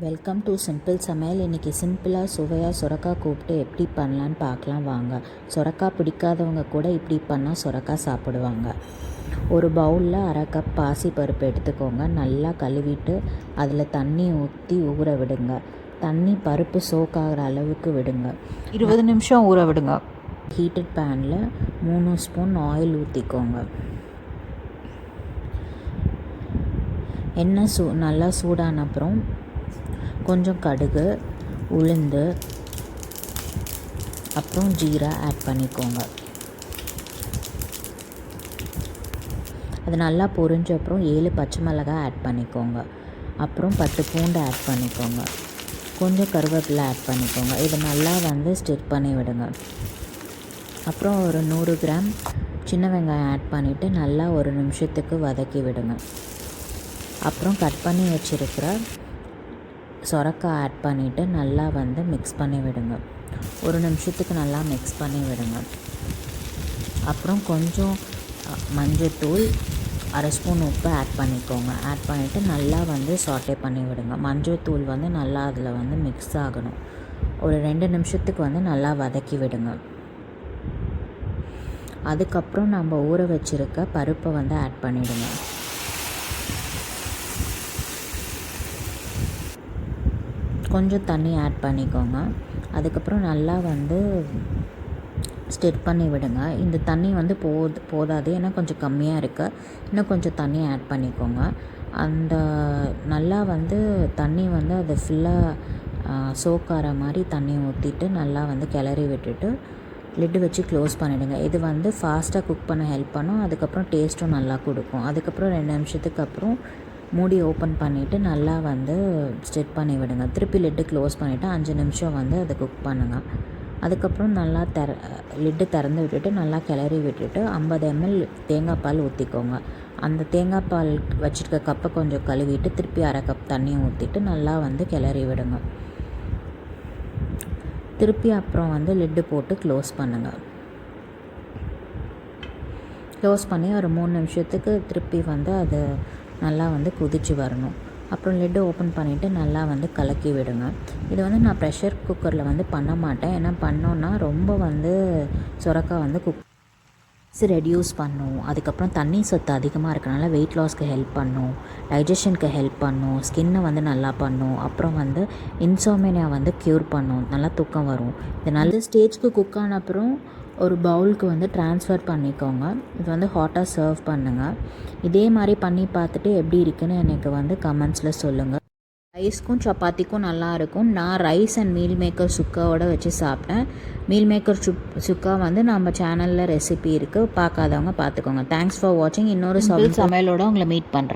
Welcome to simple சமையல். இன்றைக்கி சிம்பிளாக சுவையாக சுரக்காய் கூப்பிட்டு எப்படி பண்ணலான்னு பார்க்கலாம் வாங்க. சுரக்காய் பிடிக்காதவங்க கூட இப்படி பண்ணால் சுரக்காய் சாப்பிடுவாங்க. ஒரு பவுலில் அரை கப் பாசி பருப்பு எடுத்துக்கோங்க. நல்லா கழுவிட்டு அதில் தண்ணி ஊற்றி ஊற விடுங்க. தண்ணி பருப்பு சோக்காகிற அளவுக்கு விடுங்க. 20 நிமிஷம் ஊற விடுங்க. ஹீட்டட் பேனில் 3 ஸ்பூன் ஆயில் ஊற்றிக்கோங்க. எண்ணெய் நல்லா சூடான அப்புறம் கொஞ்சம் கடுகு, உளுந்து, அப்புறம் ஜீரா ஆட் பண்ணிக்கோங்க. அது நல்லா பொரிஞ்ச அப்புறம் 7 பச்சை மிளகாய் ஆட் பண்ணிக்கோங்க. அப்புறம் 10 பூண்டு ஆட் பண்ணிக்கோங்க. கொஞ்சம் கருவேப்பிலை ஆட் பண்ணிக்கோங்க. இதை நல்லா ஸ்டிர் பண்ணி விடுங்க. அப்புறம் ஒரு 100 கிராம் சின்ன வெங்காயம் ஆட் பண்ணிவிட்டு நல்லா ஒரு நிமிஷத்துக்கு வதக்கி விடுங்க. அப்புறம் கட் பண்ணி வச்சுருக்கிற சொரக்காய் ஆட் பண்ணிவிட்டு நல்லா மிக்ஸ் பண்ணி விடுங்க. ஒரு நிமிஷத்துக்கு நல்லா மிக்ஸ் பண்ணி விடுங்க. அப்புறம் கொஞ்சம் மஞ்சள்தூள், அரை ஸ்பூன் உப்பு ஆட் பண்ணிக்கோங்க. ஆட் பண்ணிவிட்டு நல்லா சாட்டே பண்ணி விடுங்க. மஞ்சள்தூள் நல்லா அதில் மிக்ஸ் ஆகணும். ஒரு 2 நிமிஷத்துக்கு நல்லா வதக்கி விடுங்க. அதுக்கப்புறம் நம்ம ஊற வச்சுருக்க பருப்பை ஆட் பண்ணிவிடுங்க. கொஞ்சம் தண்ணி ஆட் பண்ணிக்கோங்க. அதுக்கப்புறம் நல்லா ஸ்டிர் பண்ணி விடுங்க. இந்த தண்ணி போதாது, ஏன்னா கொஞ்சம் கம்மியாக இருக்குது. இன்னும் கொஞ்சம் தண்ணி ஆட் பண்ணிக்கோங்க. அந்த நல்லா தண்ணி அது ஃபுல்லாக சோக்கார மாதிரி தண்ணி ஊற்றிட்டு நல்லா கிளறி விட்டுட்டு லிட்டு வச்சு க்ளோஸ் பண்ணிவிடுங்க. இது ஃபாஸ்ட்டாக குக் பண்ண ஹெல்ப் பண்ணும். அதுக்கப்புறம் டேஸ்ட்டும் நல்லா கொடுக்கும். அதுக்கப்புறம் 2 நிமிஷத்துக்கு அப்புறம் மூடி ஓப்பன் பண்ணிவிட்டு நல்லா ஸ்டிர் பண்ணி விடுங்க. திருப்பி லிட்டு க்ளோஸ் பண்ணிவிட்டு 5 நிமிஷம் அதை குக் பண்ணுங்கள். அதுக்கப்புறம் நல்லா லிட்டு திறந்து விட்டுட்டு நல்லா கிளறி விட்டுட்டு 50 ml தேங்காய் பால் ஊற்றிக்கோங்க. அந்த தேங்காய் பால் வச்சுருக்க கப்பை கொஞ்சம் கழுவிட்டு திருப்பி அரை கப் தண்ணியை ஊற்றிட்டு நல்லா கிளறி விடுங்க. திருப்பி அப்புறம் லிட்டு போட்டு க்ளோஸ் பண்ணுங்கள். க்ளோஸ் பண்ணி ஒரு 3 நிமிஷத்துக்கு திருப்பி அது நல்லா கொதித்து வரணும். அப்புறம் லிட்டு ஓப்பன் பண்ணிவிட்டு நல்லா கலக்கி விடுங்க. இது நான் ப்ரெஷர் குக்கரில் பண்ண மாட்டேன். ஏன்னா பண்ணோன்னா ரொம்ப சுரக்காய் குக் ரெடியூஸ் பண்ணும். அதுக்கப்புறம் தண்ணி சத்து அதிகமாக இருக்கனால வெயிட் லாஸ்க்கு ஹெல்ப் பண்ணும், டைஜஷனுக்கு ஹெல்ப் பண்ணும், ஸ்கின்னை நல்லா பண்ணும். அப்புறம் இன்சோமேனியா க்யூர் பண்ணும், நல்லா தூக்கம் வரும். இது நல்ல ஸ்டேஜ்க்கு குக் ஆன அப்புறம் ஒரு பவுலுக்கு ட்ரான்ஸ்ஃபர் பண்ணிக்கோங்க. இது ஹாட்டாக சர்வ் பண்ணுங்கள். இதே மாதிரி பண்ணி பார்த்துட்டு எப்படி இருக்குன்னு எனக்கு கமெண்ட்ஸில் சொல்லுங்கள். ரைஸ்க்கும் சப்பாத்திக்கும் நல்லாயிருக்கும். நான் ரைஸ் அண்ட் மீல் மேக்கர் சுக்காவோட வச்சு சாப்பிட்டேன். மீல் மேக்கர் சுக்கா நம்ம சேனலில் ரெசிபி இருக்குது, பார்க்காதவங்க பார்த்துக்கோங்க. தேங்க்ஸ் ஃபார் வாட்சிங். இன்னொரு சமையலோடு உங்களை மீட் பண்ணுறேன்.